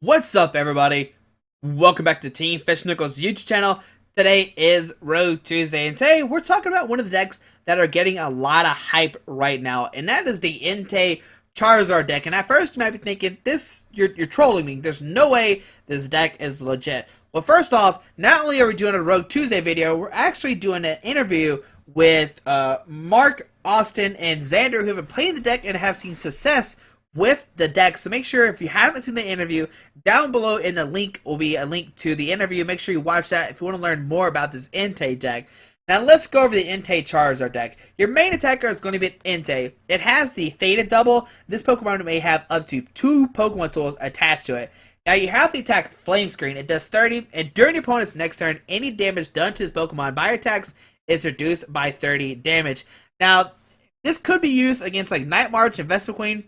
What's up, everybody? Welcome back to Team Fish Nichols' YouTube channel. Today is Road Tuesday, and today we're talking about one of the decks that are getting a lot of hype right now, and that is the Entei Charizard deck. And at first, you might be thinking, you're trolling me. There's no way this deck is legit. Well, first off, not only are we doing a Road Tuesday video, we're actually doing an interview with Mark, Austin, and Xander, who have been playing the deck and have seen success with the deck. So make sure, if you haven't seen the interview, down below in the link will be a link to the interview. Make sure you watch that if you want to learn more about this Entei deck. Now let's go over the Entei Charizard deck. Your main attacker is going to be Entei. It has the Theta double. This Pokemon may have up to 2 Pokemon tools attached to it. Now you have the attack Flame Screen. It does 30, and during your opponent's next turn, any damage done to this Pokemon by attacks is reduced by 30 damage. Now, this could be used against like Night March and Vespiquen,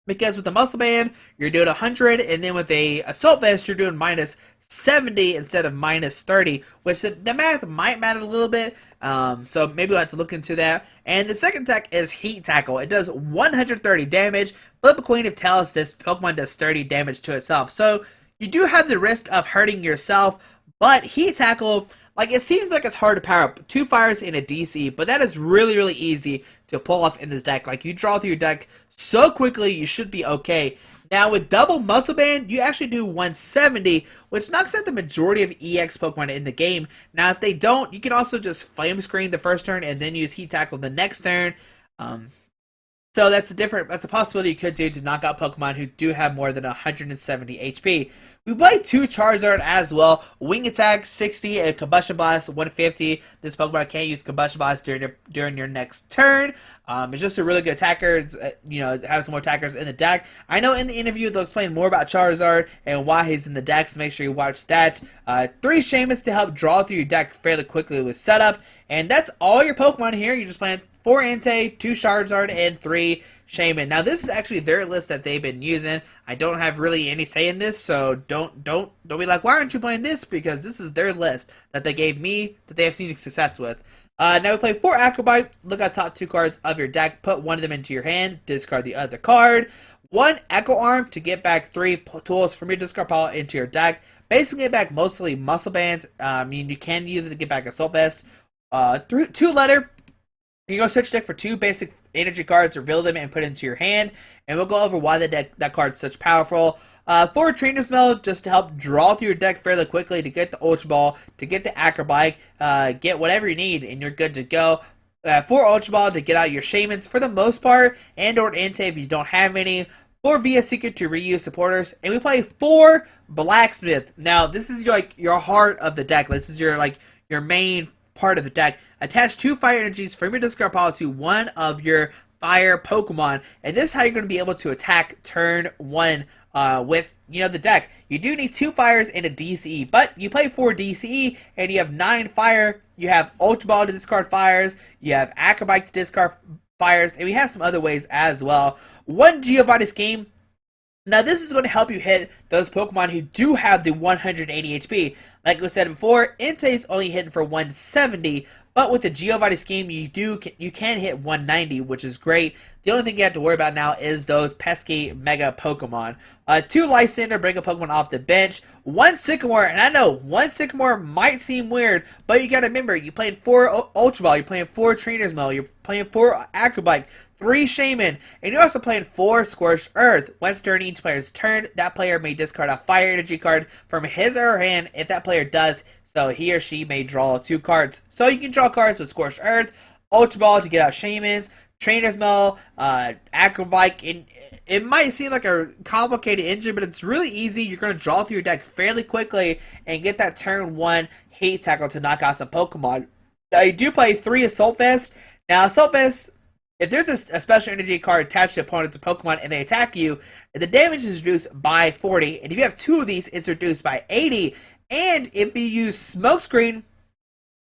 because with the Muscle Band, you're doing 100, and then with a Assault Vest, you're doing minus 70 instead of minus 30, which the math might matter a little bit, so maybe we'll have to look into that. And the second attack is Heat Tackle. It does 130 damage, but the Queen of tells this Pokemon does 30 damage to itself. So you do have the risk of hurting yourself, but Heat Tackle, like, it seems like it's hard to power up 2 fires in a DC, but that is really, really easy to pull off in this deck. Like, you draw through your deck so quickly, you should be okay. Now, with double Muscle Band, you actually do 170, which knocks out the majority of EX Pokemon in the game. Now, if they don't, you can also just Flame Screen the first turn and then use Heat Tackle the next turn. So that's a possibility you could do to knock out Pokemon who do have more than 170 HP. We play 2 Charizard as well. Wing Attack 60 and Combustion Blast 150. This Pokemon can't use Combustion Blast during your next turn. It's just a really good attacker. It's, it has some more attackers in the deck. I know in the interview they'll explain more about Charizard and why he's in the deck, so make sure you watch that. 3 Shamus to help draw through your deck fairly quickly with setup. And that's all your Pokemon here. You're just playing 4 Entei, 2 Charizard, and 3 Shaman. Now this is actually their list that they've been using. I don't have really any say in this, so don't be like, why aren't you playing this? Because this is their list that they gave me that they have seen success with. Now we play 4 Acrobite. Look at the top 2 cards of your deck. Put one of them into your hand. Discard the other card. 1 Echo Arm to get back 3 tools from your discard pile into your deck. Basically get back mostly Muscle Bands. You can use it to get back Assault Vest. 2 Letter. You go search deck for 2 basic energy cards, reveal them, and put it into your hand. And we'll go over why that card's such powerful. 4 Trainer's Mail, just to help draw through your deck fairly quickly to get the Ultra Ball, to get the Acrobike, get whatever you need, and you're good to go. 4 Ultra Ball to get out your Shamans for the most part, and or Entei if you don't have any. 4 Via Seeker to reuse supporters, and we play 4 Blacksmith. Now this is your heart of the deck. This is your main part of the deck. Attach 2 fire energies from your discard pile to one of your fire Pokemon, and this is how you're going to be able to attack turn 1 with the deck. You do need 2 fires and a DCE, but you play 4 DCE and you have 9 fire. You have Ultra Ball to discard fires, you have Acrobike to discard fires, and we have some other ways as well. 1 Giovanni Scheme. Now this is going to help you hit those Pokemon who do have the 180 HP. Like we said before, Entei's only hitting for 170, but with the Giovanni Scheme, you can hit 190, which is great. The only thing you have to worry about now is those pesky Mega Pokemon. 2 Lysander, bring a Pokemon off the bench. 1 Sycamore, and I know 1 Sycamore might seem weird, but you gotta remember, you're playing 4 Ultra Ball, you're playing 4 Trainer's Mail, you're playing 4 Acrobike, 3 Shaman, and you're also playing 4 Scorched Earth. Once during each player's turn, that player may discard a fire energy card from his or her hand. If that player does, so he or she may draw 2 cards. So you can draw cards with Scorched Earth, Ultra Ball to get out Shamans, Trainer's Mail, Acrobike, and it might seem like a complicated engine, but it's really easy. You're going to draw through your deck fairly quickly and get that turn 1 Heat Tackle to knock out some Pokemon. Now you do play 3 Assault Vest. Now Assault Vest, if there's a special energy card attached to opponent's Pokemon and they attack you, the damage is reduced by 40. And if you have 2 of these, it's reduced by 80. And if you use Smokescreen,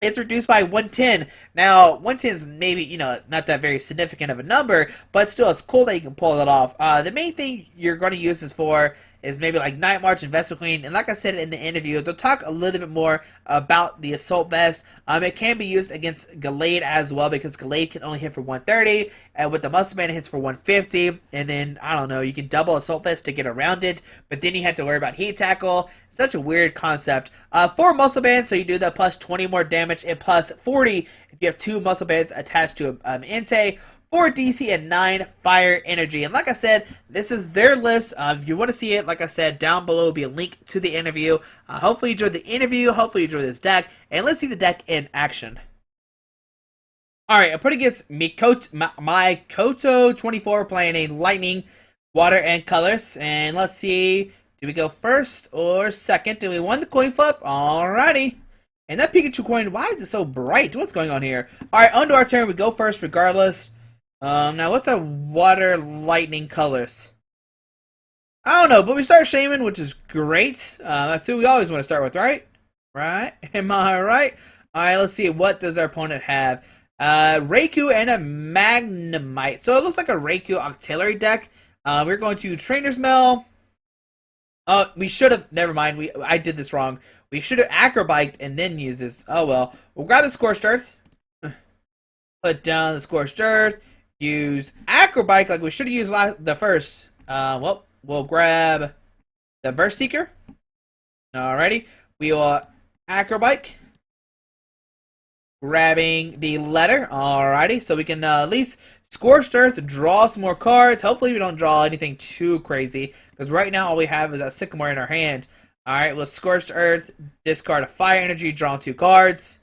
it's reduced by 110. Now, 110 is maybe, not that very significant of a number, but still, it's cool that you can pull it off. The main thing you're going to use this for is maybe like Night March, Investment Queen, and like I said in the interview, they'll talk a little bit more about the Assault Vest. It can be used against Gallade as well, because Gallade can only hit for 130, and with the Muscle Band it hits for 150, and then, I don't know, you can double Assault Vest to get around it, but then you have to worry about Heat Tackle. Such a weird concept. 4 Muscle Bands, so you do the plus 20 more damage, and plus 40 if you have 2 Muscle Bands attached to Entei. 4 DC and 9 Fire Energy. And like I said, this is their list. If you want to see it, like I said, down below will be a link to the interview. Hopefully you enjoyed the interview. Hopefully you enjoyed this deck. And let's see the deck in action. Alright, I'm putting against my Koto 24 playing a Lightning, Water, and Colors. And let's see, do we go first or second? Do we win the coin flip? Alrighty. And that Pikachu coin, why is it so bright? What's going on here? Alright, on to our turn. We go first regardless. Now what's our Water, Lightning, Colors? I don't know, but we start Shaman, which is great. That's who we always want to start with, right? Right? Am I right? Alright, let's see. What does our opponent have? Raikou and a Magnemite. So it looks like a Raikou Octillery deck. We're going to Trainer's Mail. Oh, we should have. Never mind. I did this wrong. We should have Acrobiked and then use this. Oh well. We'll grab the Scorched Earth. Put down the Scorched Earth. Use Acrobike like we should have used the first. Well, we'll grab the Burst Seeker. Alrighty. We will Acrobike. Grabbing the letter. Alrighty. So we can at least Scorched Earth, draw some more cards. Hopefully we don't draw anything too crazy, because right now all we have is a Sycamore in our hand. Alright, we'll Scorched Earth, discard a Fire Energy, draw 2 cards.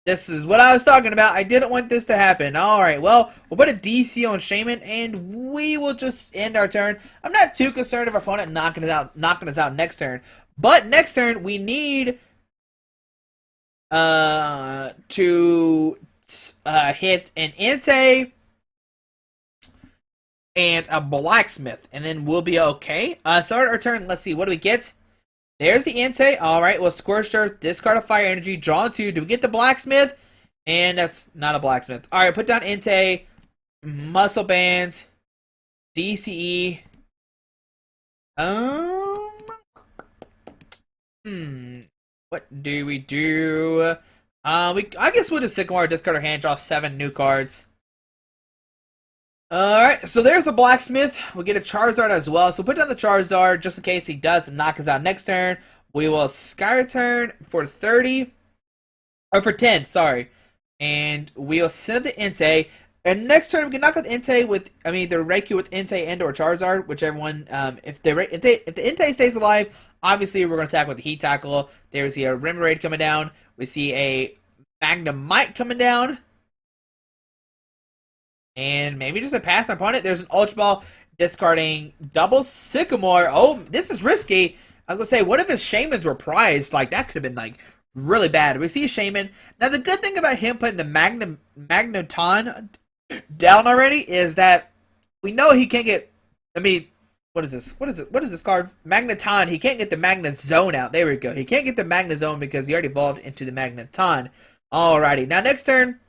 This is what I was talking about. I didn't want this to happen. Alright, well, we'll put a DC on Shaman, and we will just end our turn. I'm not too concerned of our opponent knocking us out next turn. But next turn, we need to hit an Entei and a Blacksmith, and then we'll be okay. Start our turn. Let's see, what do we get? There's the Entei. Alright, well, Scorched Earth, discard a Fire Energy, draw 2. Do we get the Blacksmith? And that's not a Blacksmith. Alright, put down Entei, Muscle Band, DCE. What do we do? I guess we'll just Sycamore, discard our hand, draw 7 new cards. Alright, so there's the Blacksmith. We'll get a Charizard as well. So put down the Charizard just in case he does knock us out next turn. We will Sky Return for 30. Or for 10, sorry. And we'll send up the Entei. And next turn we can knock out the Entei with, either Raikou with Entei and or Charizard, whichever one. If the Entei stays alive, obviously we're going to attack with the Heat Tackle. There's a Remoraid coming down. We see a Magnemite coming down. And maybe just a pass on opponent. There's an Ultra Ball, discarding double Sycamore. Oh, this is risky. I was going to say, what if his Shamans were prized? Like, that could have been, like, really bad. We see a Shaman. Now, the good thing about him putting the Magneton down already is that we know he can't get... what is this? What is this card? Magneton. He can't get the Magnet Zone out. There we go. He can't get the Magnet Zone because he already evolved into the Magneton. Alrighty. Now, next turn,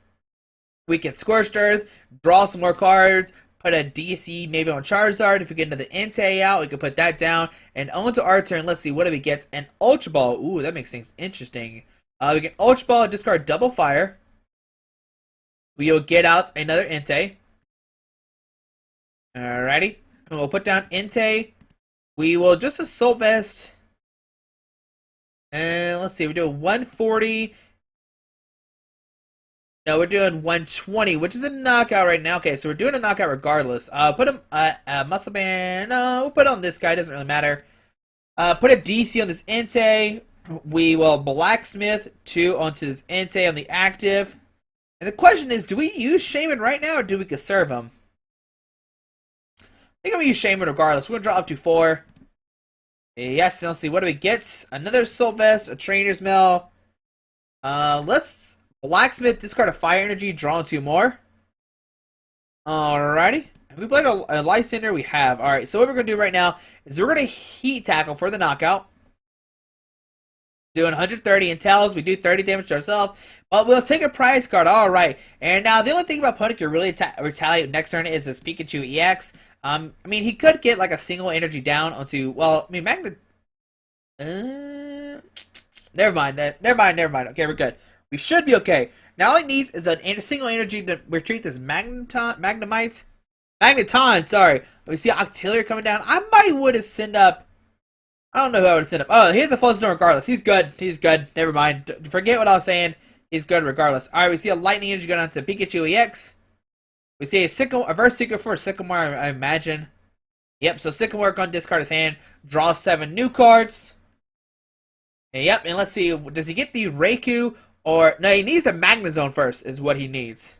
we can Scorched Earth, draw some more cards, put a DC maybe on Charizard. If we get another Entei out, we can put that down. And on to our turn. Let's see, what do we get? An Ultra Ball. Ooh, that makes things interesting. We get Ultra Ball, discard double Fire. We'll get out another Entei. Alrighty. And we'll put down Entei. We will just Assault Vest. And let's see, we're doing 140. No, we're doing 120, which is a knockout right now. Okay, so we're doing a knockout regardless. Put him, Muscle Band. No, we'll put on this guy. Doesn't really matter. Put a DC on this Entei. We will Blacksmith 2 onto this Entei on the active. And the question is, do we use Shaman right now, or do we conserve him? I think I'm going to use Shaman regardless. We're going to draw up to 4. Yes, let's see. What do we get? Another Assault Vest, a Trainer's Mail. Let's Blacksmith, discard a Fire Energy, draw 2 more. Alrighty. Have we played a Lysander? We have. Alright, so what we're going to do right now is we're going to Heat Tackle for the knockout. Doing 130 in tells. We do 30 damage to ourselves. But we'll take a prize card. Alright. And now the only thing about opponent can really retaliate next turn is this Pikachu EX. I mean, he could get like a single energy down onto. Well, I mean, Magnet. Never mind. Never mind. Never mind. Okay, we're good. We should be okay. Now all it needs is a single energy to retreat this Magneton. Sorry. We see Octillery coming down. I might would have sent up. I don't know who I would have sent up. Oh, here's a full storm regardless. He's good. He's good. Never mind. Forget what I was saying. He's good regardless. Alright, we see a lightning energy going on to Pikachu EX. We see a Verse Seeker for Sycamore, I imagine. Yep, so Sycamore going to discard his hand. Draw 7 new cards. And yep, and let's see. Does he get the Raikou? Or, no, he needs the Magnezone first, is what he needs.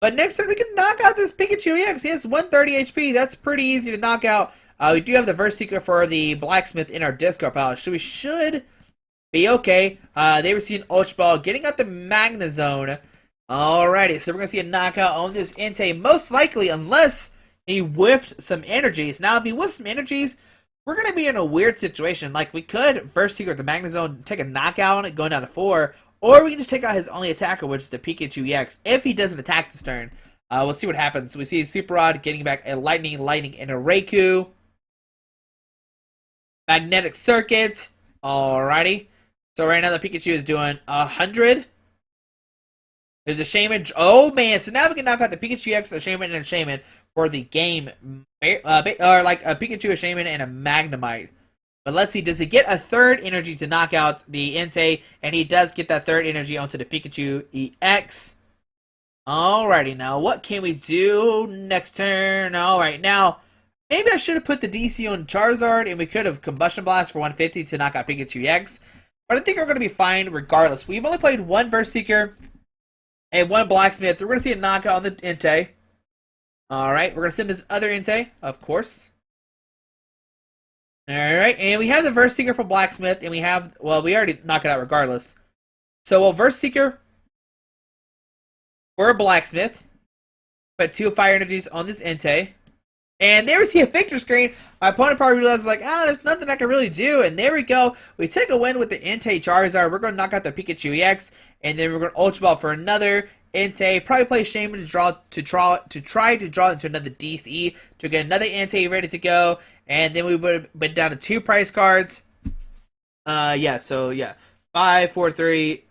But next turn, we can knock out this Pikachu EX. He has 130 HP. That's pretty easy to knock out. We do have the Verse Seeker for the Blacksmith in our discard pile. So we should be okay. They receive an Ultra Ball, getting out the Magnezone. Alrighty, so we're going to see a knockout on this Entei, most likely, unless he whiffed some energies. Now, if he whiffs some energies, we're going to be in a weird situation. Like, we could Verse Seeker the Magnezone, take a knockout on it, going down to 4, or we can just take out his only attacker, which is the Pikachu EX, if he doesn't attack this turn. We'll see what happens. We see Super Rod getting back a Lightning, and a Raikou. Magnetic Circuit. Alrighty. So right now the Pikachu is doing 100. There's a Shaman. Oh man, so now we can knock out the Pikachu EX, a Shaman, and a Shaman for the game. Or like a Pikachu, a Shaman, and a Magnemite. But let's see, does he get a third energy to knock out the Entei? And he does get that third energy onto the Pikachu EX. Alrighty, now what can we do next turn? Alright, now maybe I should have put the DC on Charizard, and we could have Combustion Blast for 150 to knock out Pikachu EX. But I think we're going to be fine regardless. We've only played one Verse Seeker and one Blacksmith. We're going to see a knockout on the Entei. Alright, we're going to send this other Entei, of course. Alright, and we have the Verse Seeker for Blacksmith, and we have, well, we already knocked it out regardless. So we'll Verse Seeker for a Blacksmith. Put 2 Fire Energies on this Entei. And there we see a victory screen. My opponent probably realizes, like, there's nothing I can really do. And there we go. We take a win with the Entei Charizard. We're going to knock out the Pikachu EX. And then we're going to Ultra Ball for another Entei. Probably play Shaman to try to draw into another DC. To get another Entei ready to go. And then we would have been down to 2 prize cards. Yeah, so, yeah. 5, 4, 3,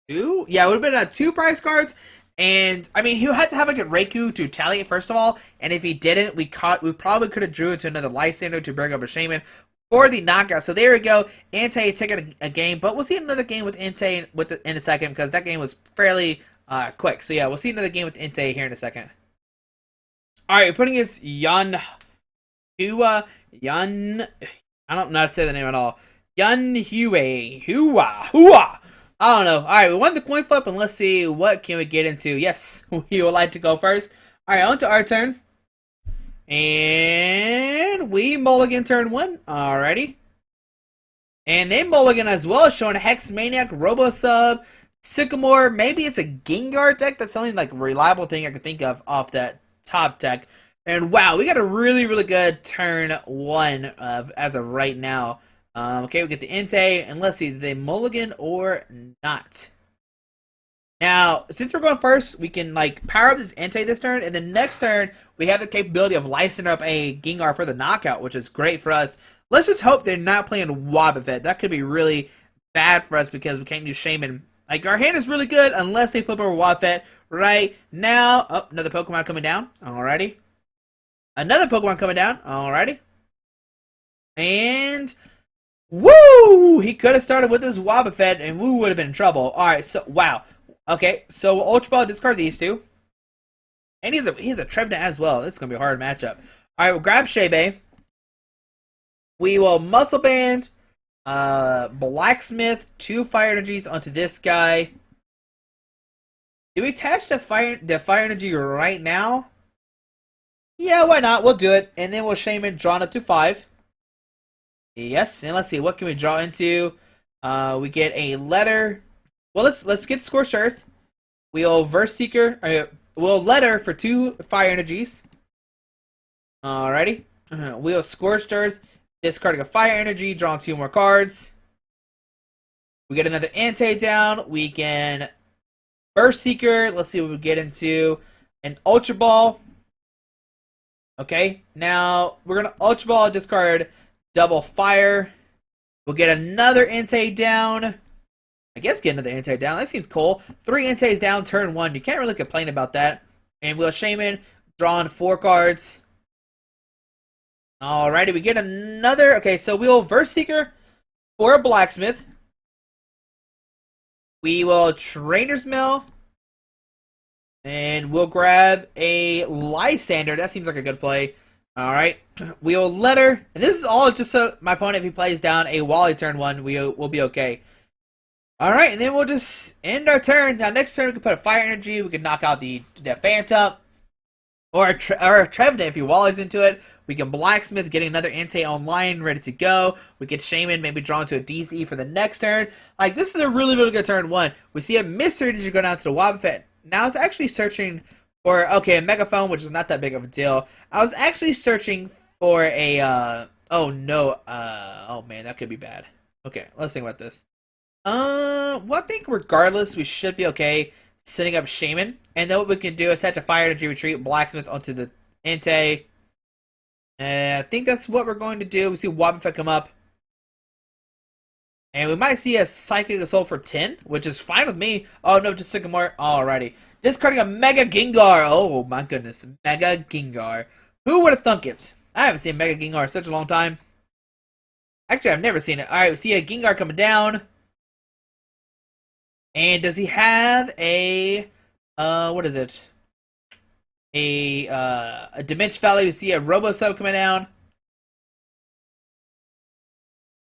2. Yeah, it would have been 2 prize cards. And, I mean, he had to have, like, a Raikou to retaliate, first of all. And if he didn't, we probably could have drew into another Lysander to bring up a Shaman for the knockout. So there we go. Entei taking a game. But we'll see another game with Entei in a second, because that game was fairly quick. So, yeah, we'll see another game with Entei here in a second. Alright, we're putting his I don't know how to say the name at all. Hua. I don't know. Alright, we won the coin flip, and let's see what can we get into. Yes, we would like to go first. Alright, on to our turn. And we mulligan turn 1. Alrighty. And they mulligan as well, showing Hex Maniac, Robo Sub, Sycamore. Maybe it's a Gengar deck. That's the only like reliable thing I can think of off that top deck. And wow, we got a really, really good turn 1 as of right now. Okay, we get the Entei, and let's see, did they mulligan or not? Now, since we're going first, we can like power up this Entei this turn, and then next turn, we have the capability of licensing up a Gengar for the knockout, which is great for us. Let's just hope they're not playing Wobbuffet. That could be really bad for us because we can't use Shaman. Like, our hand is really good unless they flip over Wobbuffet right now. Oh, another Pokemon coming down. Alrighty. Another Pokemon coming down. Alrighty. And woo! He could have started with his Wobbuffet, and we would have been in trouble. Alright, so, wow. Okay, so we'll Ultra Ball, discard these 2. And he's a Trevenant as well. This is going to be a hard matchup. Alright, we'll grab Shebe. We will Muscle Band, Blacksmith, 2 Fire Energies onto this guy. Do we attach the Fire Energy right now? Yeah, why not? We'll do it. And then we'll Shaman, drawn up to 5. Yes, and let's see, what can we draw into? We get a letter. Well, let's get Scorched Earth. We'll Verse Seeker. We'll Letter for 2 Fire Energies. Alrighty. We'll Scorched Earth, discarding a Fire Energy, drawing 2 more cards. We get another Entei down. We can Verse Seeker. Let's see what we get into. An Ultra Ball. Okay, now we're gonna Ultra Ball, discard double fire. We'll get another Entei down. I guess get another Entei down. That seems cool. 3 Enteis down, turn 1. You can't really complain about that. And we'll Shaman, drawing 4 cards. Alrighty, we get another. Okay, so we'll Verse Seeker for a Blacksmith. We will Trainer's Mill. And we'll grab a Lysander. That seems like a good play. Alright. We'll Letter. And this is all just so my opponent, if he plays down a Wally turn 1, we'll be okay. Alright, and then we'll just end our turn. Now, next turn, we can put a Fire Energy. We can knock out the Phantom. Or a Trevenant if he Wallies into it. We can Blacksmith, getting another Entei online, ready to go. We get Shaman, maybe draw into a DC for the next turn. Like, this is a really, really good turn 1. We see a Mystery Energy go down to the Wobbuffet. Now, I was actually searching for, okay, a Megaphone, which is not that big of a deal. I was actually searching for a, oh no, oh man, that could be bad. Okay, let's think about this. Well, I think regardless, we should be okay setting up Shaman. And then what we can do is set to Fire Energy Retreat, Blacksmith onto the Entei. And I think that's what we're going to do. We see Wobbuffet come up. And we might see a Psychic Assault for 10, which is fine with me. Oh no, just Sycamore. Alrighty. Discarding a Mega Gengar. Oh my goodness. Mega Gengar. Who would have thunk it? I haven't seen Mega Gengar in such a long time. Actually, I've never seen it. Alright, we see a Gengar coming down. And does he have a, what is it? A Dimension Valley. We see a Robo-Sub coming down.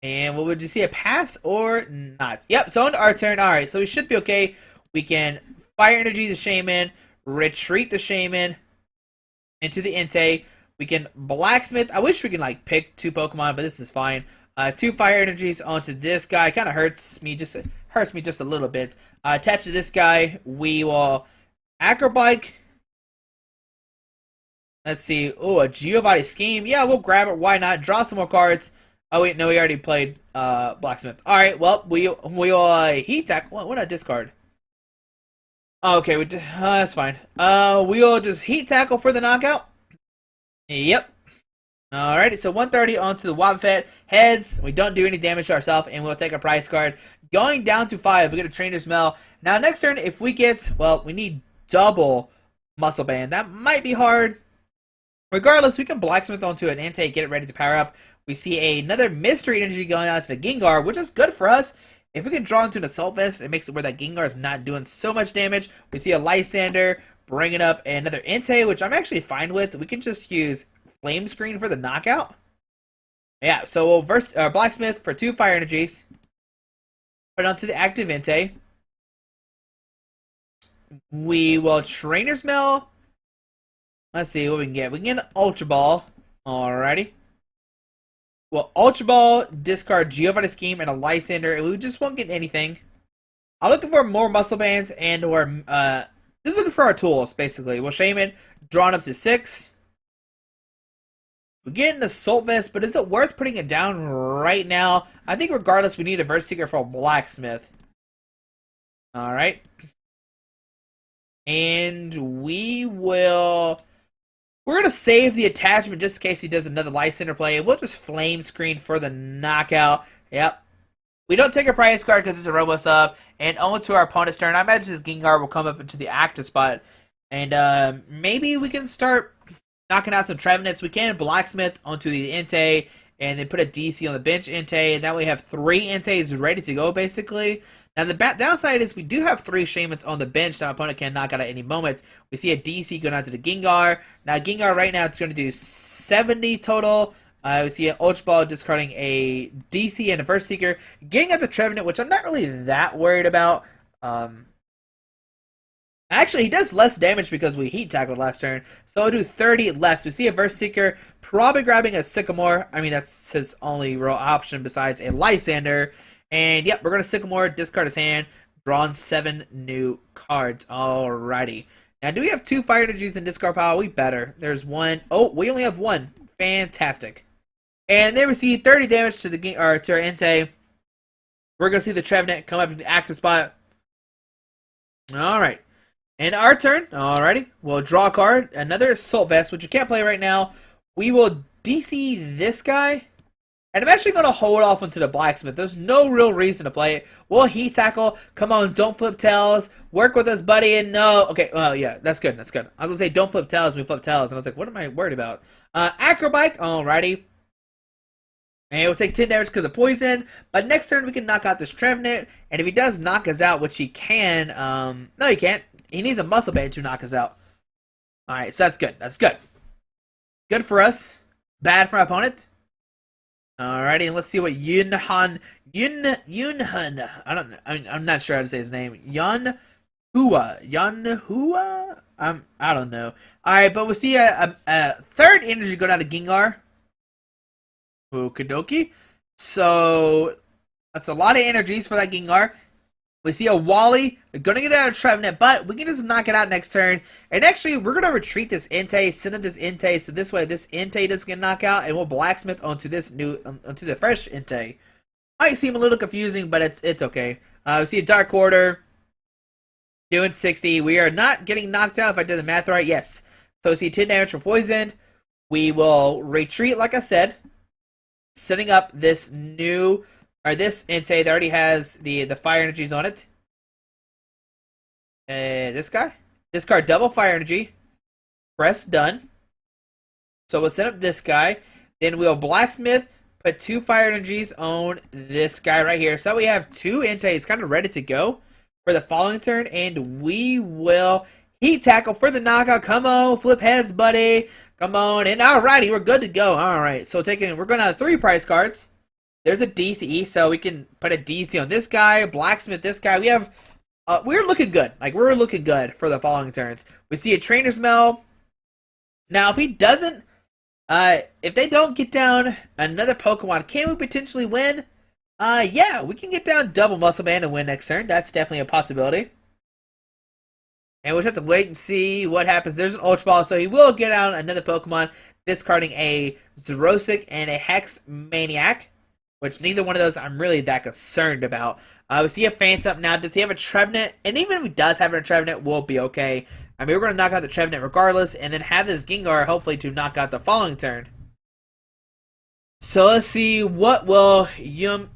And what would you see, a pass or not? Yep, so on to our turn. Alright, so we should be okay. We can Fire Energy the Shaman, retreat the Shaman into the Entei. We can Blacksmith. I wish we can like pick 2 Pokemon, but this is fine. 2 Fire Energies onto this guy. Kind of hurts me just a little bit. Attached to this guy, we will Acrobike. Let's see. Oh, a Geovati Scheme. Yeah, we'll grab it. Why not? Draw some more cards. Oh wait, no, we already played Blacksmith. All right, well, we'll Heat Tackle. What a discard. Okay, that's fine. We'll just Heat Tackle for the knockout. Yep. Alrighty, so 130 onto the Wobbuffet. Heads. We don't do any damage to ourselves, and we'll take a prize card. Going down to 5, we get a Trainer's Mill. Now, next turn, if we get, well, we need double Muscle Band. That might be hard. Regardless, we can Blacksmith onto an Entei, get it ready to power up. We see another Mystery Energy going out to the Gengar, which is good for us. If we can draw into an Assault Vest, it makes it where that Gengar is not doing so much damage. We see a Lysander, bringing up another Entei, which I'm actually fine with. We can just use Flame Screen for the knockout. Yeah, so we'll Blacksmith for 2 Fire Energies. Put it onto the active Entei. We will Trainer's Mill. Let's see what we can get. We can get an Ultra Ball. Alrighty. Well, Ultra Ball, discard Geovati Scheme, and a Lysander, and we just won't get anything. I'm looking for more Muscle Bands and or just looking for our tools, basically. We'll Shaman, drawn up to 6. We get an Assault Vest, but is it worth putting it down right now? I think regardless, we need a Verse Seeker for a Blacksmith. Alright. And we're going to save the attachment just in case he does another Lysander play. We'll just Flame Screen for the knockout. Yep. We don't take a prize card because it's a Robo-Sub. And on to our opponent's turn. I imagine this Gengar will come up into the active spot. And maybe we can start knocking out some Trevenants. We can Blacksmith onto the Entei. And then put a DC on the bench Entei. And now we have 3 Enteis ready to go, basically. Now, the downside is we do have 3 Shamans on the bench that our opponent can knock out at any moment. We see a DC going out to the Gengar. Now, Gengar right now, it's going to do 70 total. We see an Ultra Ball discarding a DC and a Verse Seeker. Getting out the Trevenant, which I'm not really that worried about. Actually, he does less damage because we Heat Tackled last turn. So I'll do 30 less. We see a Verse Seeker, probably grabbing a Sycamore. I mean, that's his only real option besides a Lysander. And yep, we're going to Sycamore, discard his hand, drawn 7 new cards. Alrighty. Now, do we have 2 Fire Energies in discard pile? We better. There's 1. Oh, we only have 1. Fantastic. And there we see 30 damage to to our Entei. We're going to see the Trevenant come up to the active spot. Alright. And our turn. Alrighty. We'll draw a card. Another Assault Vest, which you can't play right now. We will DC this guy. And I'm actually going to hold off onto the Blacksmith. There's no real reason to play it. We'll Heat Tackle. Come on, don't flip tails. Work with us, buddy. And no. Okay, well, yeah, that's good. That's good. I was going to say don't flip tails. We flip tails. And I was like, what am I worried about? Acrobike. Alrighty. And we'll take 10 damage because of poison. But next turn, we can knock out this Trevenant. And if he does knock us out, which he can. No, he can't. He needs a Muscle Band to knock us out. Alright, so that's good. That's good. Good for us. Bad for our opponent. Alrighty, and let's see what Yunhan. I don't know. I'm not sure how to say his name. Yunhua. I don't know. Alright, but we'll see a third energy go down to Gengar. Okidoki. So that's a lot of energies for that Gengar. We see a Wally. We're going to get out of Trevenant, but we can just knock it out next turn. And actually, we're going to retreat this Entei, send in this Entei, so this way this Entei doesn't get knocked out, and we'll Blacksmith onto onto the fresh Entei. Might seem a little confusing, but it's okay. We see a Dark Order doing 60. We are not getting knocked out if I did the math right. Yes. So we see 10 damage for poisoned. We will retreat, like I said, setting up this this Entei that already has the fire energies on it. This guy. Discard double fire energy. Press done. So we'll set up this guy. Then we'll Blacksmith, put 2 fire energies on this guy right here. So we have 2 Enteis kind of ready to go for the following turn. And we will Heat Tackle for the knockout. Come on, flip heads, buddy. Come on. And alrighty, we're good to go. Alright, so we're going to have 3 prize cards. There's a DCE, so we can put a DC on this guy, Blacksmith this guy. We have, we're looking good. Like, we're looking good for the following turns. We see a Trainer's Mail. Now, if he doesn't, if they don't get down another Pokemon, can we potentially win? Yeah, we can get down double Muscle Band and win next turn. That's definitely a possibility. And we'll just have to wait and see what happens. There's an Ultra Ball, so he will get out another Pokemon, discarding a Xerosic and a Hex Maniac. Which neither one of those I'm really that concerned about. We see a Phantom now. Does he have a Trevenant? And even if he does have a Trevenant, we'll be okay. I mean, we're going to knock out the Trevenant regardless. And then have this Gengar hopefully to knock out the following turn. So let's see. What will Yum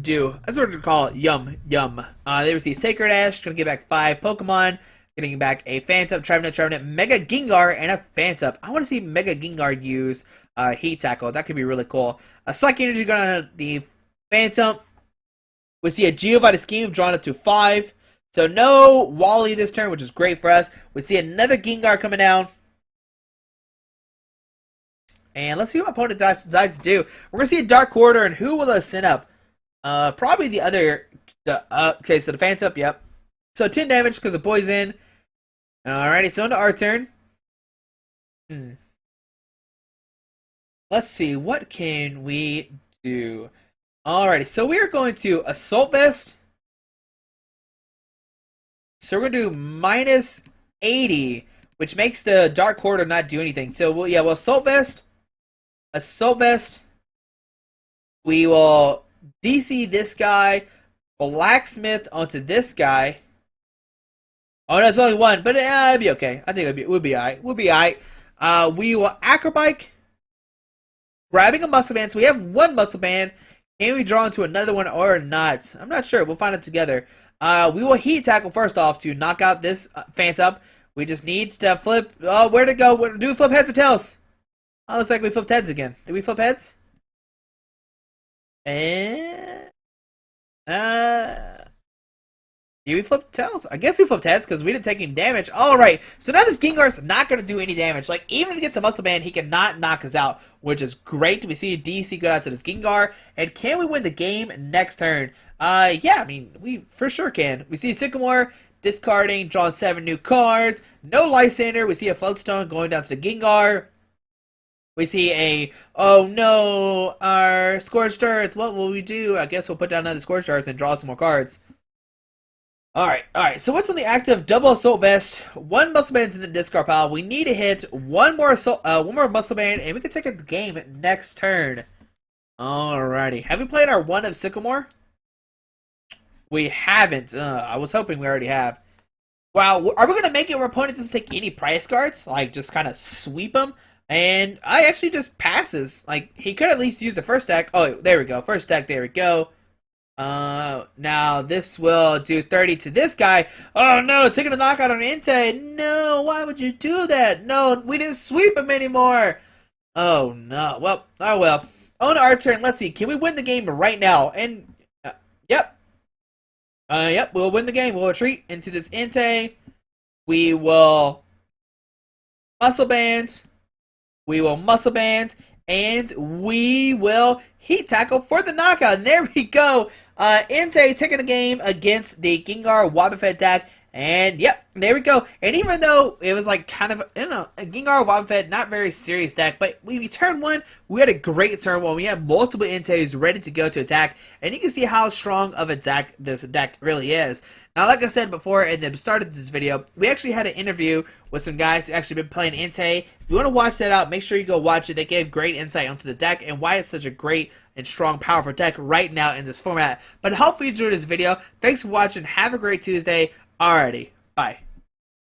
do? That's what we're going to call it. Yum. There we see Sacred Ash. Going to get back 5 Pokemon. Getting back a Phantom, Trevenant, Mega Gengar, and a Phantom. I want to see Mega Gengar use Heat Tackle. That could be really cool. A Psychic Energy going on the Phantom. We see a Geovite Scheme drawn up to 5. So no Wally this turn, which is great for us. We see another Gengar coming down. And let's see what my opponent decides to do. We're going to see a Dark Quarter, and who will us send up? Probably the other... okay, so the Phantom, yep. So 10 damage because of poison. Alrighty, so into our turn. Let's see, what can we do? Alrighty, so we are going to Assault Vest. So we're going to do minus 80, which makes the Dark Quarter not do anything. So we'll Assault Vest. Assault Vest. We will DC this guy. Blacksmith onto this guy. Oh, no, it's only 1, but it'll be okay. I think we'll be alright. We'll be alright. We will Acrobike. Grabbing a Muscle Band. So we have 1 Muscle Band. Can we draw into another one or not? I'm not sure. We'll find it together. We will Heat Tackle first off to knock out this Phantom. We just need to flip. Oh, where'd it go? Do we flip heads or tails? Oh, looks like we flipped heads again. Did we flip heads? And... did we flip tails? I guess we flipped heads because we didn't take any damage. Alright, so now this Gengar's not going to do any damage. Like, even if he gets a Muscle Band, he cannot knock us out, which is great. We see a DC go out to this Gengar. And can we win the game next turn? Yeah, I mean, we for sure can. We see Sycamore discarding, drawing 7 new cards. No Lysander. We see a Floatstone going down to the Gengar. We see a, oh no, our Scorched Earth. What will we do? I guess we'll put down another Scorched Earth and draw some more cards. Alright, so what's on the active? Double Assault Vest, 1 Muscle Band's in the discard pile. We need to hit one more Muscle Band, and we can take a game next turn. Alrighty. Have we played our 1 of Sycamore? We haven't. I was hoping we already have. Wow, are we going to make it where opponent doesn't take any price cards? Like, just kind of sweep them? And I actually just passes. Like, he could at least use the first deck. Oh, there we go. First deck, there we go. Now this will do 30 to this guy. Oh no, taking a knockout on Entei. No, why would you do that? No, we didn't sweep him anymore. Oh no. Well, oh well. On our turn, let's see. Can we win the game right now? And, yep. Yep, we'll win the game. We'll retreat into this Entei. We will muscle band. We will muscle band. And we will heat tackle for the knockout. And there we go. Entei taking the game against the Gengar Wobbuffet deck. And yep, there we go. And even though it was like kind of, you know, a Gengar Wobbuffet, not very serious deck, but we turn one, we had a great turn one. We had multiple Enteis ready to go to attack. And you can see how strong of a deck this deck really is. Now, like I said before in the start of this video, we actually had an interview with some guys who actually been playing Entei. If you want to watch that out, make sure you go watch it. They gave great insight onto the deck and why it's such a great and strong, powerful deck right now in this format. But hopefully you enjoyed this video. Thanks for watching. Have a great Tuesday. Alrighty, bye.